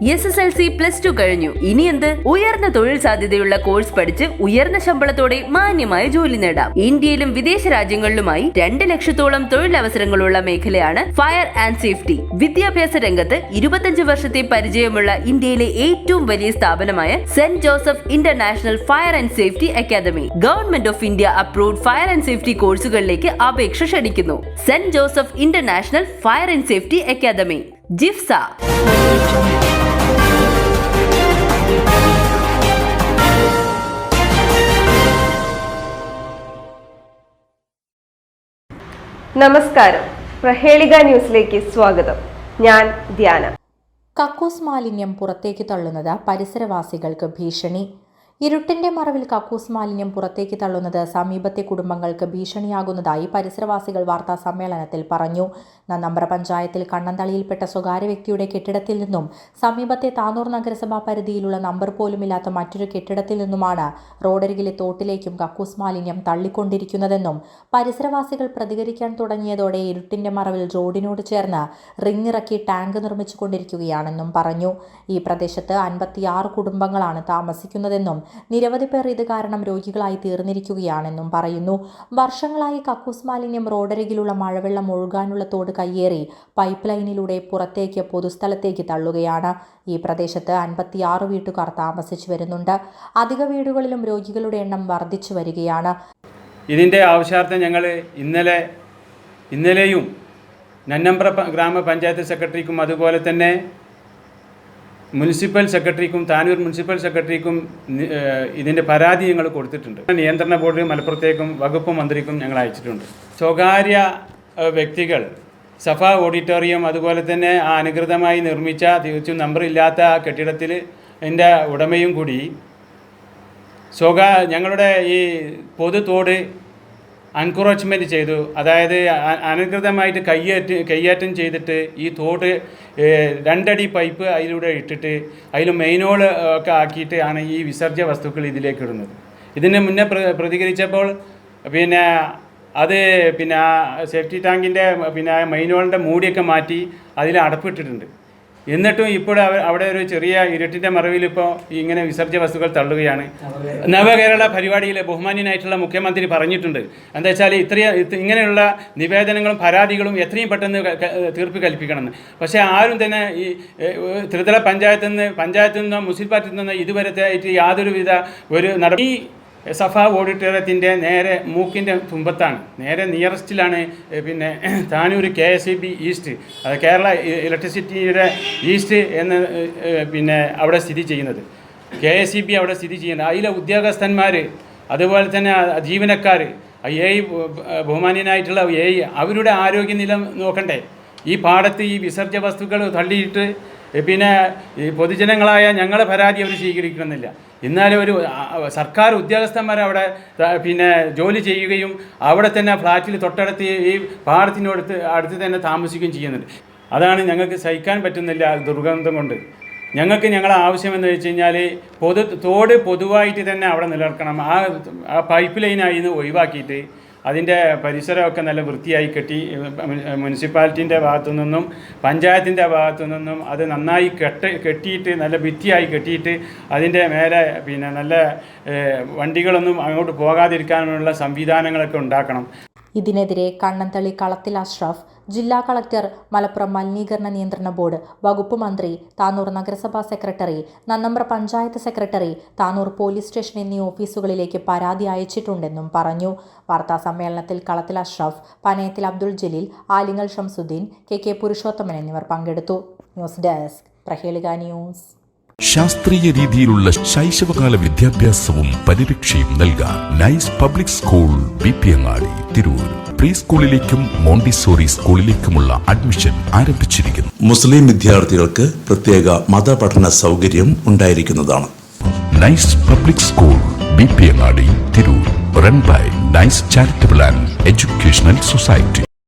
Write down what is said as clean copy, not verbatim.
SSLC +2 കഴിഞ്ഞു. ഇനി എന്ത്? ഉയർന്ന തൊഴിൽ സാധ്യതയുള്ള കോഴ്സ് പഠിച്ച് ഉയർന്ന ശമ്പളത്തോടെ മാന്യമായ ജോലി നേടാം. ഇന്ത്യയിലും വിദേശ രാജ്യങ്ങളിലുമായി 2 ലക്ഷത്തോളം തൊഴിലവസരങ്ങളുള്ള മേഖലയാണ് ഫയർ ആൻഡ് സേഫ്റ്റി. വിദ്യാഭ്യാസ രംഗത്ത് 25 വർഷത്തെ പരിചയമുള്ള ഇന്ത്യയിലെ ഏറ്റവും വലിയ സ്ഥാപനമായ saint Joseph international fire and safety academy government of India approved fire and safety കോഴ്സുകളിലേക്ക് അപേക്ഷ ക്ഷണിക്കുന്നു. Saint Joseph international fire and safety academy, ജിഫ്സ. നമസ്കാരം, പ്രഹേളിക ന്യൂസിലേക്ക് സ്വാഗതം. ഞാൻ ധ്യാന. കക്കൂസ് മാലിന്യം പുറത്തേക്ക് തള്ളുന്നത് പരിസരവാസികൾക്ക് ഭീഷണി. ഇരുട്ടിന്റെ മറവിൽ കക്കൂസ് മാലിന്യം പുറത്തേക്ക് തള്ളുന്നത് സമീപത്തെ കുടുംബങ്ങൾക്ക് ഭീഷണിയാകുന്നതായി പരിസരവാസികൾ വാർത്താ സമ്മേളനത്തിൽ പറഞ്ഞു. നന്നമ്പ്ര പഞ്ചായത്തിൽ കണ്ണന്തളിയിൽപ്പെട്ട സ്വകാര്യ വ്യക്തിയുടെ കെട്ടിടത്തിൽ നിന്നും സമീപത്തെ താനൂർ നഗരസഭാ പരിധിയിലുള്ള നമ്പർ പോലുമില്ലാത്ത മറ്റൊരു കെട്ടിടത്തിൽ നിന്നുമാണ് റോഡരികിലെ തോട്ടിലേക്കും കക്കൂസ് മാലിന്യം തള്ളിക്കൊണ്ടിരിക്കുന്നതെന്നും പരിസരവാസികൾ പ്രതികരിക്കാൻ തുടങ്ങിയതോടെ ഇരുട്ടിന്റെ മറവിൽ റോഡിനോട് ചേർന്ന് റിങ്ങിറക്കി ടാങ്ക് നിർമ്മിച്ചുകൊണ്ടിരിക്കുകയാണെന്നും പറഞ്ഞു. ഈ പ്രദേശത്ത് 56 കുടുംബങ്ങളാണ് താമസിക്കുന്നതെന്നും നിരവധി പേർ ഇത് കാരണം രോഗികളായി തീർന്നിരിക്കുകയാണെന്നും പറയുന്നു. വർഷങ്ങളായി കക്കൂസ് മാലിന്യം റോഡരികിലുള്ള മഴവെള്ളം ഒഴുകാനുള്ള തോട് കയ്യേറി പൈപ്പ് ലൈനിലൂടെ പുറത്തേക്ക് പൊതുസ്ഥലത്തേക്ക് തള്ളുകയാണ്. ഈ പ്രദേശത്ത് 56 വീട്ടുകാർ താമസിച്ചു വരുന്നുണ്ട്. അധിക വീടുകളിലും രോഗികളുടെ എണ്ണം വർദ്ധിച്ചു വരികയാണ്. ഇതിൻ്റെ ആവശ്യാർത്ഥം ഞങ്ങൾ ഇന്നലെയും നന്നമ്പ്ര ഗ്രാമപഞ്ചായത്ത് സെക്രട്ടറിക്കും അതുപോലെ തന്നെ മുനിസിപ്പൽ സെക്രട്ടറിക്കും താനൂർ മുനിസിപ്പൽ സെക്രട്ടറിക്കും ഇതിൻ്റെ പരാതി ഞങ്ങൾ കൊടുത്തിട്ടുണ്ട്. നിയന്ത്രണ ബോർഡ് മലപ്പുറത്തേക്കും വകുപ്പ് മന്ത്രിക്കും ഞങ്ങൾ അയച്ചിട്ടുണ്ട്. സ്വകാര്യ വ്യക്തികൾ സഫ ഓഡിറ്റോറിയം അതുപോലെ തന്നെ ആ അനധികൃതമായി നിർമ്മിച്ച തീർച്ചയായും നമ്പറില്ലാത്ത ആ കെട്ടിടത്തിൽ എൻ്റെ ഉടമയും കൂടി ഞങ്ങളുടെ ഈ പൊതുതോട് അൻക്രോച്ച്മെൻറ്റ് ചെയ്തു. അതായത് അനധികൃതമായിട്ട് കയ്യേറ്റം ചെയ്തിട്ട് ഈ തോട് 2 അടി പൈപ്പ് അതിലൂടെ ഇട്ടിട്ട് അതിൽ മെയിനോൾ ഒക്കെ ആക്കിയിട്ട് ആണ് ഈ വിസർജ്യ വസ്തുക്കൾ ഇതിലേക്ക് ഇടുന്നത്. ഇതിന് മുന്നേ പ്രതികരിച്ചപ്പോൾ അത് സേഫ്റ്റി ടാങ്കിൻ്റെ മെയിനോളിൻ്റെ മൂടിയൊക്കെ മാറ്റി അതിൽ അടപ്പിട്ടിട്ടുണ്ട്. എന്നിട്ടും ഇപ്പോൾ അവിടെ ഒരു ചെറിയ ഇരുട്ടിൻ്റെ മറവിൽ ഇപ്പോൾ ഇങ്ങനെ വിസർജ്യ വസ്തുക്കൾ തള്ളുകയാണ്. നവകേരള പരിപാടിയിൽ ബഹുമാന്യനായിട്ടുള്ള മുഖ്യമന്ത്രി പറഞ്ഞിട്ടുണ്ട്, എന്താ വെച്ചാൽ ഇങ്ങനെയുള്ള നിവേദനങ്ങളും പരാതികളും എത്രയും പെട്ടെന്ന് തീർപ്പ് കൽപ്പിക്കണമെന്ന്. പക്ഷേ ആരും തന്നെ ഈ ത്രിതല പഞ്ചായത്തിൽ നിന്നോ മുനിസിപ്പാലിറ്റിയിൽ നിന്നോ ഇതുവരെ ആയിട്ട് യാതൊരുവിധ ഒരു നടപടി സഫ ഓഡിറ്റോറിയത്തിൻ്റെ നേരെ മൂക്കിൻ്റെ തുമ്പത്താണ്, നേരെ നിയറസ്റ്റിലാണ് താനൂർ KSEB ഈസ്റ്റ്, അത് കേരള ഇലക്ട്രിസിറ്റിയുടെ ഈസ്റ്റ് എന്ന് അവിടെ സ്ഥിതി ചെയ്യുന്നത്. KSEB അവിടെ സ്ഥിതി ചെയ്യുന്നത്. അതിലെ ഉദ്യോഗസ്ഥന്മാർ അതുപോലെ തന്നെ ജീവനക്കാർ ബഹുമാന്യനായിട്ടുള്ള അവരുടെ ആരോഗ്യനില നോക്കണ്ടേ? ഈ പാടത്ത് ഈ വിസർജ്യ വസ്തുക്കൾ തള്ളിയിട്ട് ഈ പൊതുജനങ്ങളായ ഞങ്ങളെ പരാതി അവർ സ്വീകരിക്കണമെന്നില്ല. എന്നാലും ഒരു സർക്കാർ ഉദ്യോഗസ്ഥന്മാർ അവിടെ ജോലി ചെയ്യുകയും അവിടെ തന്നെ ഫ്ലാറ്റിൽ തൊട്ടടുത്ത് ഈ അടുത്ത് തന്നെ താമസിക്കുകയും ചെയ്യുന്നുണ്ട്. അതാണ് ഞങ്ങൾക്ക് സഹിക്കാൻ പറ്റുന്നില്ല ദുർഗന്ധം കൊണ്ട്. ഞങ്ങളെ ആവശ്യമെന്ന് വെച്ച് കഴിഞ്ഞാൽ തോട് പൊതുവായിട്ട് തന്നെ അവിടെ നിലനിർത്തണം. ആ പൈപ്പ് ലൈനായി നിന്ന് ഒഴിവാക്കിയിട്ട് അതിൻ്റെ പരിസരമൊക്കെ നല്ല വൃത്തിയായി കെട്ടി മുനിസിപ്പാലിറ്റിൻ്റെ ഭാഗത്തു നിന്നും പഞ്ചായത്തിൻ്റെ ഭാഗത്തു നിന്നും അത് നന്നായി കെട്ടിയിട്ട് നല്ല ഭിത്തിയായി കെട്ടിയിട്ട് അതിൻ്റെ മേലെ നല്ല വണ്ടികളൊന്നും അങ്ങോട്ട് പോകാതിരിക്കാനുള്ള സംവിധാനങ്ങളൊക്കെ ഉണ്ടാക്കണം. ഇതിനെതിരെ കണ്ണന്തളി കളത്തിൽ അഷ്റഫ്, ജില്ലാ കളക്ടർ, മലപ്പുറം മലിനീകരണ നിയന്ത്രണ ബോർഡ്, വകുപ്പ് മന്ത്രി, താനൂർ നഗരസഭാ secretary, Nannambra panchayat secretary, Tanur police station എന്നീ ഓഫീസുകളിലേക്ക് പരാതി അയച്ചിട്ടുണ്ടെന്നും പറഞ്ഞു. വാർത്താ സമ്മേളനത്തിൽ കളത്തിൽ അഷ്റഫ്, പനയത്തിൽ അബ്ദുൾ ജലീൽ, ആലിങ്ങൽ ഷംസുദ്ദീൻ, KK പുരുഷോത്തമൻ എന്നിവർ പങ്കെടുത്തു. News desk, Prahelika news. ശാസ്ത്രീയ രീതിയിലുള്ള ശൈശവകാല വിദ്യാഭ്യാസവും പരിരക്ഷയും നൽകാൻ nice public school BP Angadi, Tirur. Pre സ്കൂളിലേക്കും മോണ്ടിസോറി സ്കൂളിലേക്കുമുള്ള അഡ്മിഷൻ ആരംഭിച്ചിരിക്കുന്നു. മുസ്ലിം വിദ്യാർത്ഥികൾക്ക് പ്രത്യേക മതപഠന സൗകര്യം ഉണ്ടായിരിക്കുന്നതാണ്. Nice public school BP Angadi, Tirur. Run by nice charitable and educational society.